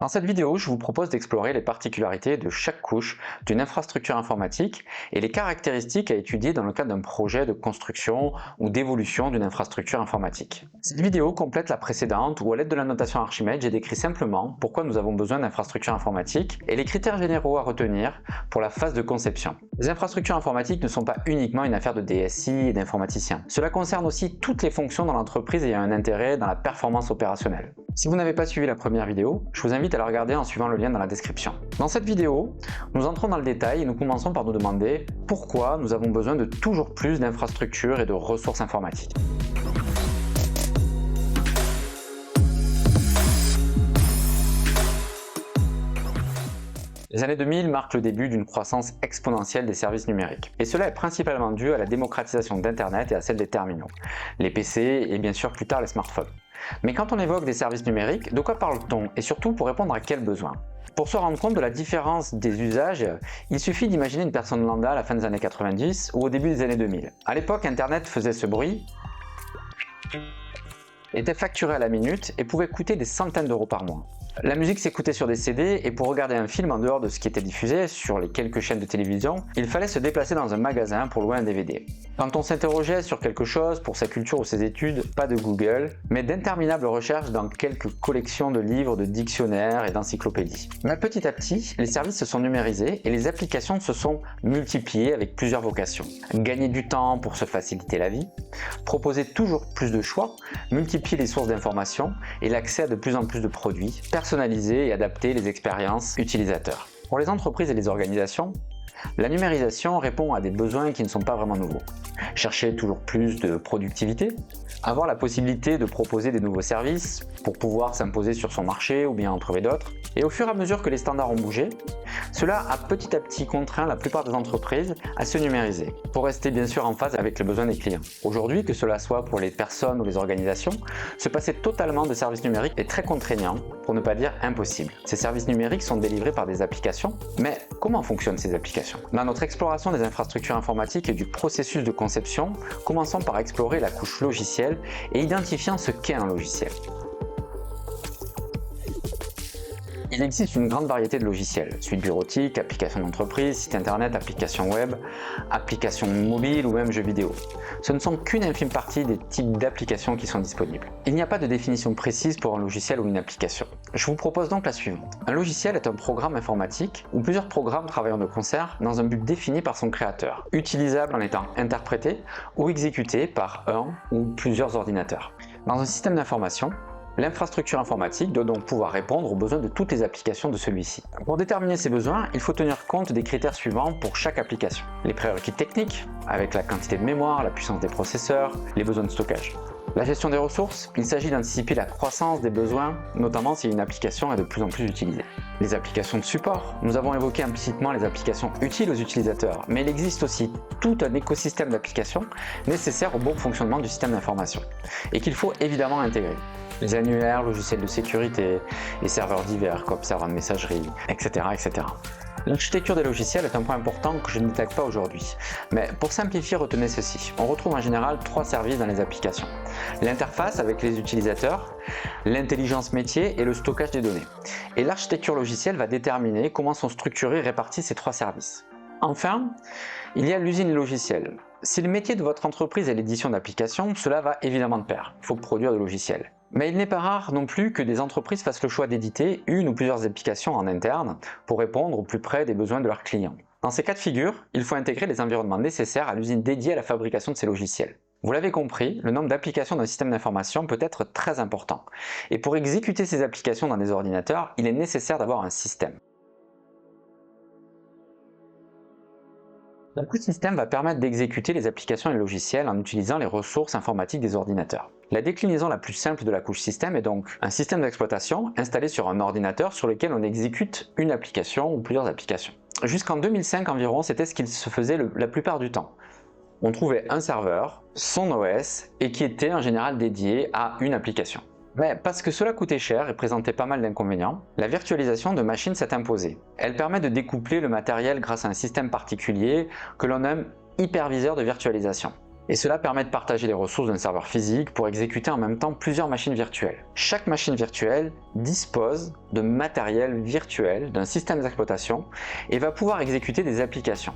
Dans cette vidéo, je vous propose d'explorer les particularités de chaque couche d'une infrastructure informatique et les caractéristiques à étudier dans le cadre d'un projet de construction ou d'évolution d'une infrastructure informatique. Cette vidéo complète la précédente où, à l'aide de la notation Archimède, j'ai décrit simplement pourquoi nous avons besoin d'infrastructures informatiques et les critères généraux à retenir pour la phase de conception. Les infrastructures informatiques ne sont pas uniquement une affaire de DSI et d'informaticiens. Cela concerne aussi toutes les fonctions dans l'entreprise ayant un intérêt dans la performance opérationnelle. Si vous n'avez pas suivi la première vidéo, je vous invite à la regarder en suivant le lien dans la description. Dans cette vidéo, nous entrons dans le détail et nous commençons par nous demander pourquoi nous avons besoin de toujours plus d'infrastructures et de ressources informatiques. Les années 2000 marquent le début d'une croissance exponentielle des services numériques. Et cela est principalement dû à la démocratisation d'Internet et à celle des terminaux, les PC et bien sûr plus tard les smartphones. Mais quand on évoque des services numériques, de quoi parle-t-on et surtout pour répondre à quels besoins? Pour se rendre compte de la différence des usages, il suffit d'imaginer une personne lambda à la fin des années 90 ou au début des années 2000. À l'époque, Internet faisait ce bruit, était facturé à la minute et pouvait coûter des centaines d'euros par mois. La musique s'écoutait sur des CD et pour regarder un film en dehors de ce qui était diffusé sur les quelques chaînes de télévision, il fallait se déplacer dans un magasin pour louer un DVD. Quand on s'interrogeait sur quelque chose pour sa culture ou ses études, pas de Google, mais d'interminables recherches dans quelques collections de livres, de dictionnaires et d'encyclopédies. Mais petit à petit, les services se sont numérisés et les applications se sont multipliées avec plusieurs vocations. Gagner du temps pour se faciliter la vie, proposer toujours plus de choix, multiplier les sources d'informations et l'accès à de plus en plus de produits, personnaliser et adapter les expériences utilisateurs. Pour les entreprises et les organisations, la numérisation répond à des besoins qui ne sont pas vraiment nouveaux. Chercher toujours plus de productivité, avoir la possibilité de proposer des nouveaux services pour pouvoir s'imposer sur son marché ou bien en trouver d'autres. Et au fur et à mesure que les standards ont bougé, cela a petit à petit contraint la plupart des entreprises à se numériser, pour rester bien sûr en phase avec les besoins des clients. Aujourd'hui, que cela soit pour les personnes ou les organisations, se passer totalement de services numériques est très contraignant, pour ne pas dire impossible. Ces services numériques sont délivrés par des applications, mais comment fonctionnent ces applications? Dans notre exploration des infrastructures informatiques et du processus de conception, commençons par explorer la couche logicielle et identifiant ce qu'est un logiciel. Il existe une grande variété de logiciels, suite bureautique, applications d'entreprise, site internet, applications web, applications mobiles ou même jeux vidéo. Ce ne sont qu'une infime partie des types d'applications qui sont disponibles. Il n'y a pas de définition précise pour un logiciel ou une application. Je vous propose donc la suivante. Un logiciel est un programme informatique où plusieurs programmes travaillant de concert dans un but défini par son créateur, utilisable en étant interprété ou exécuté par un ou plusieurs ordinateurs. Dans un système d'information, l'infrastructure informatique doit donc pouvoir répondre aux besoins de toutes les applications de celui-ci. Pour déterminer ces besoins, il faut tenir compte des critères suivants pour chaque application. Les prérequis techniques, avec la quantité de mémoire, la puissance des processeurs, les besoins de stockage. La gestion des ressources, il s'agit d'anticiper la croissance des besoins, notamment si une application est de plus en plus utilisée. Les applications de support, nous avons évoqué implicitement les applications utiles aux utilisateurs, mais il existe aussi tout un écosystème d'applications nécessaires au bon fonctionnement du système d'information, et qu'il faut évidemment intégrer. Les annuaires, logiciels de sécurité, les serveurs divers comme serveurs de messagerie, etc. etc. L'architecture des logiciels est un point important que je ne détaille pas aujourd'hui, mais pour simplifier, retenez ceci. On retrouve en général trois services dans les applications. L'interface avec les utilisateurs, l'intelligence métier et le stockage des données. Et l'architecture logicielle va déterminer comment sont structurés et répartis ces trois services. Enfin, il y a l'usine logicielle. Si le métier de votre entreprise est l'édition d'applications, cela va évidemment de pair. Il faut produire des logiciels. Mais il n'est pas rare non plus que des entreprises fassent le choix d'éditer une ou plusieurs applications en interne pour répondre au plus près des besoins de leurs clients. Dans ces cas de figure, il faut intégrer les environnements nécessaires à l'usine dédiée à la fabrication de ces logiciels. Vous l'avez compris, le nombre d'applications d'un système d'information peut être très important. Et pour exécuter ces applications dans des ordinateurs, il est nécessaire d'avoir un système. Le système va permettre d'exécuter les applications et les logiciels en utilisant les ressources informatiques des ordinateurs. La déclinaison la plus simple de la couche système est donc un système d'exploitation installé sur un ordinateur sur lequel on exécute une application ou plusieurs applications. Jusqu'en 2005 environ, c'était ce qu'il se faisait la plupart du temps. On trouvait un serveur, son OS, et qui était en général dédié à une application. Mais parce que cela coûtait cher et présentait pas mal d'inconvénients, la virtualisation de machines s'est imposée. Elle permet de découpler le matériel grâce à un système particulier que l'on nomme hyperviseur de virtualisation. Et cela permet de partager les ressources d'un serveur physique pour exécuter en même temps plusieurs machines virtuelles. Chaque machine virtuelle dispose de matériel virtuel, d'un système d'exploitation et va pouvoir exécuter des applications.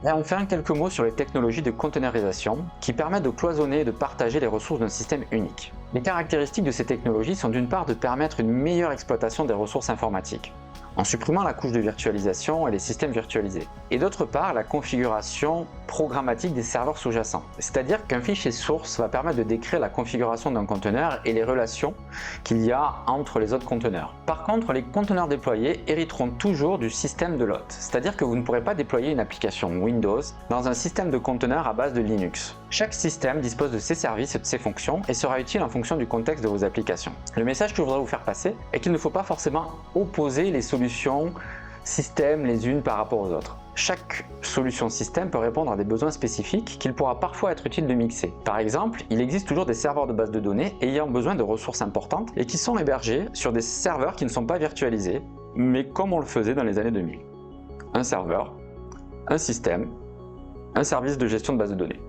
Et enfin, quelques mots sur les technologies de containerisation qui permettent de cloisonner et de partager les ressources d'un système unique. Les caractéristiques de ces technologies sont d'une part de permettre une meilleure exploitation des ressources informatiques, en supprimant la couche de virtualisation et les systèmes virtualisés. Et d'autre part, la configuration programmatique des serveurs sous-jacents. C'est-à-dire qu'un fichier source va permettre de décrire la configuration d'un conteneur et les relations qu'il y a entre les autres conteneurs. Par contre, les conteneurs déployés hériteront toujours du système de l'hôte. C'est-à-dire que vous ne pourrez pas déployer une application Windows dans un système de conteneurs à base de Linux. Chaque système dispose de ses services et de ses fonctions et sera utile en fonction du contexte de vos applications. Le message que je voudrais vous faire passer est qu'il ne faut pas forcément opposer les solutions système les unes par rapport aux autres. Chaque solution système peut répondre à des besoins spécifiques qu'il pourra parfois être utile de mixer. Par exemple, il existe toujours des serveurs de base de données ayant besoin de ressources importantes et qui sont hébergés sur des serveurs qui ne sont pas virtualisés, mais comme on le faisait dans les années 2000. Un serveur, un système, un service de gestion de base de données.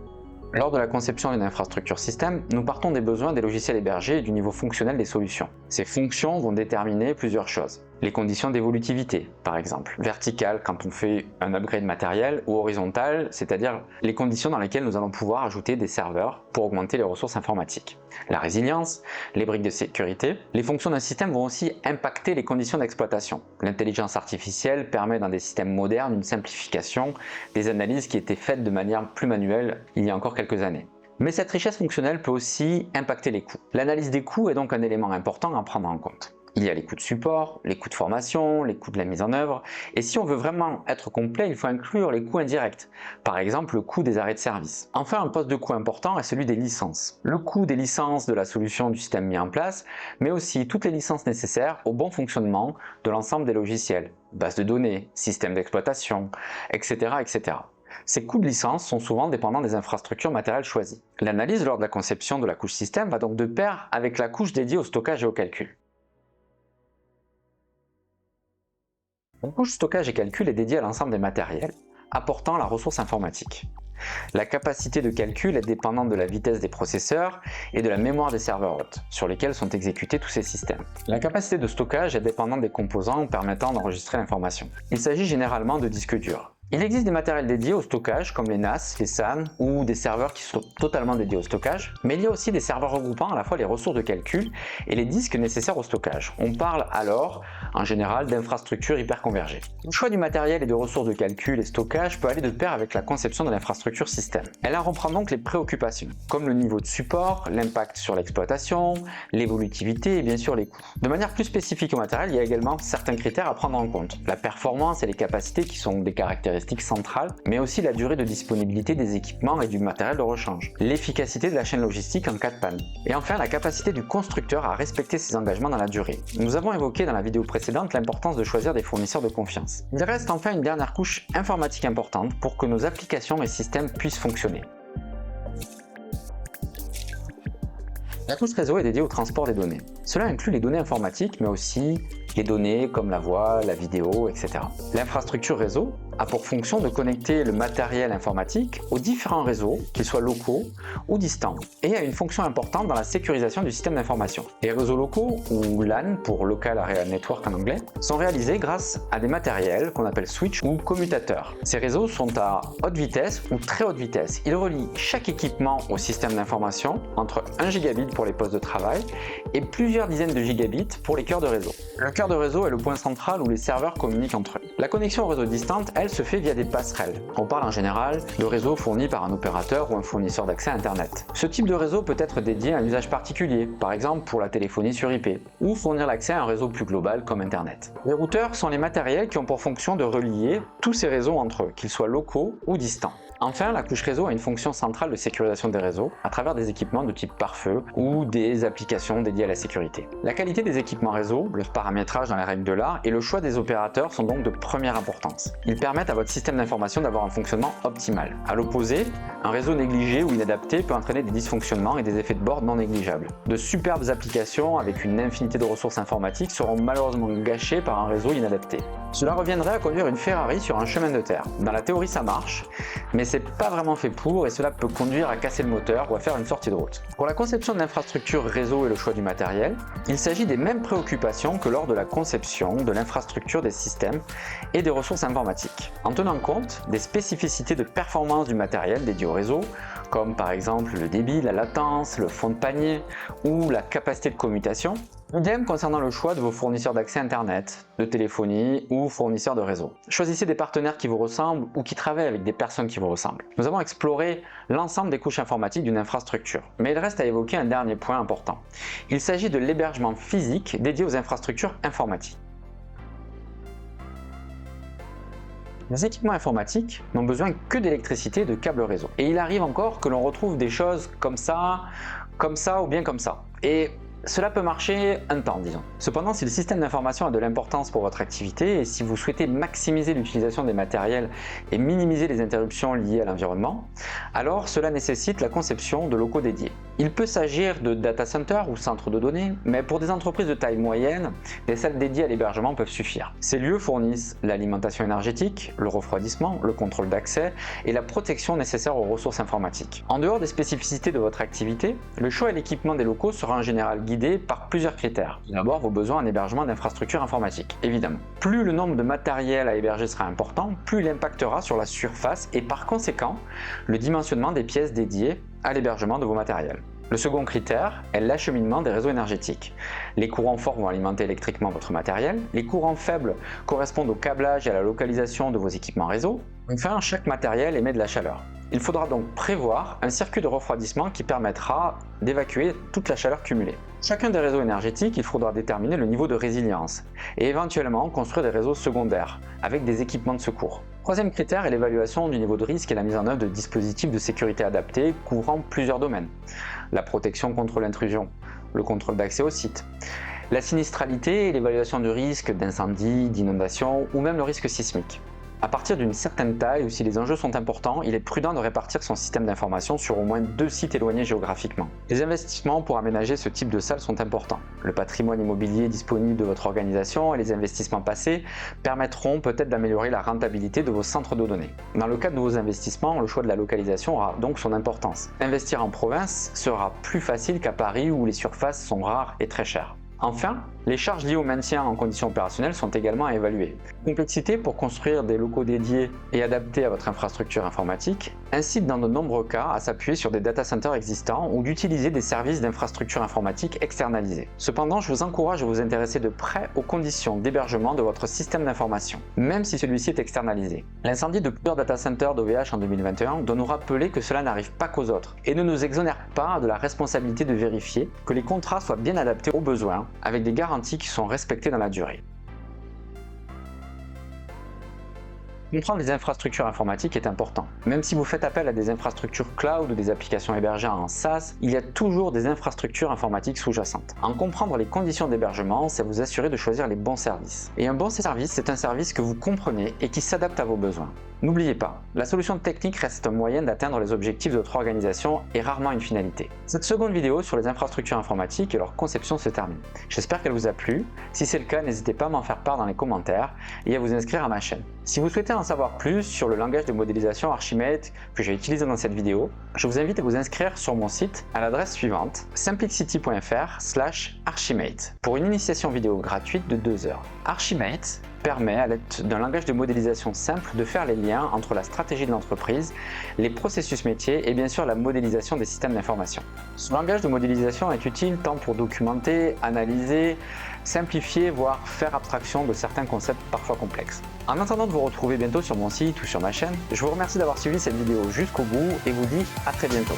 Lors de la conception d'une infrastructure système, nous partons des besoins des logiciels hébergés et du niveau fonctionnel des solutions. Ces fonctions vont déterminer plusieurs choses. Les conditions d'évolutivité, par exemple. Verticale, quand on fait un upgrade matériel, ou horizontale, c'est-à-dire les conditions dans lesquelles nous allons pouvoir ajouter des serveurs pour augmenter les ressources informatiques. La résilience, les briques de sécurité. Les fonctions d'un système vont aussi impacter les conditions d'exploitation. L'intelligence artificielle permet dans des systèmes modernes une simplification des analyses qui étaient faites de manière plus manuelle il y a encore quelques années. Mais cette richesse fonctionnelle peut aussi impacter les coûts. L'analyse des coûts est donc un élément important à prendre en compte. Il y a les coûts de support, les coûts de formation, les coûts de la mise en œuvre, et si on veut vraiment être complet, il faut inclure les coûts indirects, par exemple le coût des arrêts de service. Enfin, un poste de coût important est celui des licences. Le coût des licences de la solution du système mis en place, mais aussi toutes les licences nécessaires au bon fonctionnement de l'ensemble des logiciels, bases de données, systèmes d'exploitation, etc., etc. Ces coûts de licence sont souvent dépendants des infrastructures matérielles choisies. L'analyse lors de la conception de la couche système va donc de pair avec la couche dédiée au stockage et au calcul. La couche stockage et calcul est dédiée à l'ensemble des matériels, apportant la ressource informatique. La capacité de calcul est dépendante de la vitesse des processeurs et de la mémoire des serveurs hôtes, sur lesquels sont exécutés tous ces systèmes. La capacité de stockage est dépendante des composants permettant d'enregistrer l'information. Il s'agit généralement de disques durs. Il existe des matériels dédiés au stockage comme les NAS, les SAN ou des serveurs qui sont totalement dédiés au stockage, mais il y a aussi des serveurs regroupant à la fois les ressources de calcul et les disques nécessaires au stockage. On parle alors en général d'infrastructures hyperconvergées. Le choix du matériel et de ressources de calcul et stockage peut aller de pair avec la conception de l'infrastructure système. Elle en reprend donc les préoccupations, comme le niveau de support, l'impact sur l'exploitation, l'évolutivité et bien sûr les coûts. De manière plus spécifique au matériel, il y a également certains critères à prendre en compte. La performance et les capacités qui sont des caractéristiques centrales, mais aussi la durée de disponibilité des équipements et du matériel de rechange, l'efficacité de la chaîne logistique en cas de panne, et enfin la capacité du constructeur à respecter ses engagements dans la durée. Nous avons évoqué dans la vidéo précédente l'importance de choisir des fournisseurs de confiance. Il reste enfin une dernière couche informatique importante pour que nos applications et systèmes puissent fonctionner. La couche réseau est dédiée au transport des données. Cela inclut les données informatiques, mais aussi les données comme la voix, la vidéo, etc. L'infrastructure réseau a pour fonction de connecter le matériel informatique aux différents réseaux, qu'ils soient locaux ou distants, et a une fonction importante dans la sécurisation du système d'information. Les réseaux locaux, ou LAN pour Local Area Network en anglais, sont réalisés grâce à des matériels qu'on appelle switch ou commutateurs. Ces réseaux sont à haute vitesse ou très haute vitesse. Ils relient chaque équipement au système d'information entre 1 gigabit pour les postes de travail et plusieurs dizaines de gigabits pour les cœurs de réseau. Le cœur de réseau est le point central où les serveurs communiquent entre eux. La connexion au réseau distante, elle, se fait via des passerelles. On parle en général de réseau fourni par un opérateur ou un fournisseur d'accès à Internet. Ce type de réseau peut être dédié à un usage particulier, par exemple pour la téléphonie sur IP, ou fournir l'accès à un réseau plus global comme Internet. Les routeurs sont les matériels qui ont pour fonction de relier tous ces réseaux entre eux, qu'ils soient locaux ou distants. Enfin, la couche réseau a une fonction centrale de sécurisation des réseaux à travers des équipements de type pare-feu ou des applications dédiées à la sécurité. La qualité des équipements réseau, leur paramétrage l'arbitrage dans les règles de l'art et le choix des opérateurs sont donc de première importance. Ils permettent à votre système d'information d'avoir un fonctionnement optimal. À l'opposé, un réseau négligé ou inadapté peut entraîner des dysfonctionnements et des effets de bord non négligeables. De superbes applications avec une infinité de ressources informatiques seront malheureusement gâchées par un réseau inadapté. Cela reviendrait à conduire une Ferrari sur un chemin de terre. Dans la théorie ça marche, mais c'est pas vraiment fait pour et cela peut conduire à casser le moteur ou à faire une sortie de route. Pour la conception de l'infrastructure réseau et le choix du matériel, il s'agit des mêmes préoccupations que lors de la conception de l'infrastructure des systèmes et des ressources informatiques. En tenant compte des spécificités de performance du matériel dédié au réseau, comme par exemple le débit, la latence, le fond de panier ou la capacité de commutation, idem concernant le choix de vos fournisseurs d'accès internet, de téléphonie ou fournisseurs de réseau. Choisissez des partenaires qui vous ressemblent ou qui travaillent avec des personnes qui vous ressemblent. Nous avons exploré l'ensemble des couches informatiques d'une infrastructure, mais il reste à évoquer un dernier point important. Il s'agit de l'hébergement physique dédié aux infrastructures informatiques. Les équipements informatiques n'ont besoin que d'électricité et de câbles réseau. Et il arrive encore que l'on retrouve des choses comme ça ou bien comme ça. Et cela peut marcher un temps, disons. Cependant, si le système d'information a de l'importance pour votre activité et si vous souhaitez maximiser l'utilisation des matériels et minimiser les interruptions liées à l'environnement, alors cela nécessite la conception de locaux dédiés. Il peut s'agir de data centers ou centres de données, mais pour des entreprises de taille moyenne, des salles dédiées à l'hébergement peuvent suffire. Ces lieux fournissent l'alimentation énergétique, le refroidissement, le contrôle d'accès et la protection nécessaire aux ressources informatiques. En dehors des spécificités de votre activité, le choix et l'équipement des locaux sera en général guidé par plusieurs critères. Tout d'abord, vos besoins en hébergement d'infrastructures informatiques, évidemment. Plus le nombre de matériel à héberger sera important, plus il impactera sur la surface et par conséquent, le dimensionnement des pièces dédiées à l'hébergement de vos matériels. Le second critère est l'acheminement des réseaux énergétiques. Les courants forts vont alimenter électriquement votre matériel, les courants faibles correspondent au câblage et à la localisation de vos équipements réseau. Enfin, chaque matériel émet de la chaleur. Il faudra donc prévoir un circuit de refroidissement qui permettra d'évacuer toute la chaleur cumulée. Chacun des réseaux énergétiques, il faudra déterminer le niveau de résilience et éventuellement construire des réseaux secondaires avec des équipements de secours. Troisième critère est l'évaluation du niveau de risque et la mise en œuvre de dispositifs de sécurité adaptés couvrant plusieurs domaines. La protection contre l'intrusion, le contrôle d'accès au site, la sinistralité et l'évaluation du risque d'incendie, d'inondation ou même le risque sismique. À partir d'une certaine taille ou si les enjeux sont importants, il est prudent de répartir son système d'information sur au moins 2 sites éloignés géographiquement. Les investissements pour aménager ce type de salle sont importants. Le patrimoine immobilier disponible de votre organisation et les investissements passés permettront peut-être d'améliorer la rentabilité de vos centres de données. Dans le cadre de vos investissements, le choix de la localisation aura donc son importance. Investir en province sera plus facile qu'à Paris où les surfaces sont rares et très chères. Enfin, les charges liées au maintien en conditions opérationnelles sont également à évaluer. Complexité pour construire des locaux dédiés et adaptés à votre infrastructure informatique incite dans de nombreux cas à s'appuyer sur des data centers existants ou d'utiliser des services d'infrastructure informatique externalisés. Cependant, je vous encourage à vous intéresser de près aux conditions d'hébergement de votre système d'information, même si celui-ci est externalisé. L'incendie de plusieurs data centers d'OVH en 2021 doit nous rappeler que cela n'arrive pas qu'aux autres et ne nous exonère pas de la responsabilité de vérifier que les contrats soient bien adaptés aux besoins avec des garanties qui sont respectées dans la durée. Comprendre les infrastructures informatiques est important. Même si vous faites appel à des infrastructures cloud ou des applications hébergées en SaaS, il y a toujours des infrastructures informatiques sous-jacentes. En comprendre les conditions d'hébergement, c'est vous assurer de choisir les bons services. Et un bon service, c'est un service que vous comprenez et qui s'adapte à vos besoins. N'oubliez pas, la solution technique reste un moyen d'atteindre les objectifs de votre organisation et rarement une finalité. Cette seconde vidéo sur les infrastructures informatiques et leur conception se termine. J'espère qu'elle vous a plu. Si c'est le cas, n'hésitez pas à m'en faire part dans les commentaires et à vous inscrire à ma chaîne. Si vous souhaitez en savoir plus sur le langage de modélisation Archimate que j'ai utilisé dans cette vidéo, je vous invite à vous inscrire sur mon site à l'adresse suivante simplicity.fr/Archimate pour une initiation vidéo gratuite de 2 heures. Archimate permet, à l'aide d'un langage de modélisation simple, de faire les liens entre la stratégie de l'entreprise, les processus métiers et bien sûr la modélisation des systèmes d'information. Ce langage de modélisation est utile tant pour documenter, analyser, simplifier, voire faire abstraction de certains concepts parfois complexes. En attendant de vous retrouver bientôt sur mon site ou sur ma chaîne, je vous remercie d'avoir suivi cette vidéo jusqu'au bout et vous dis à très bientôt.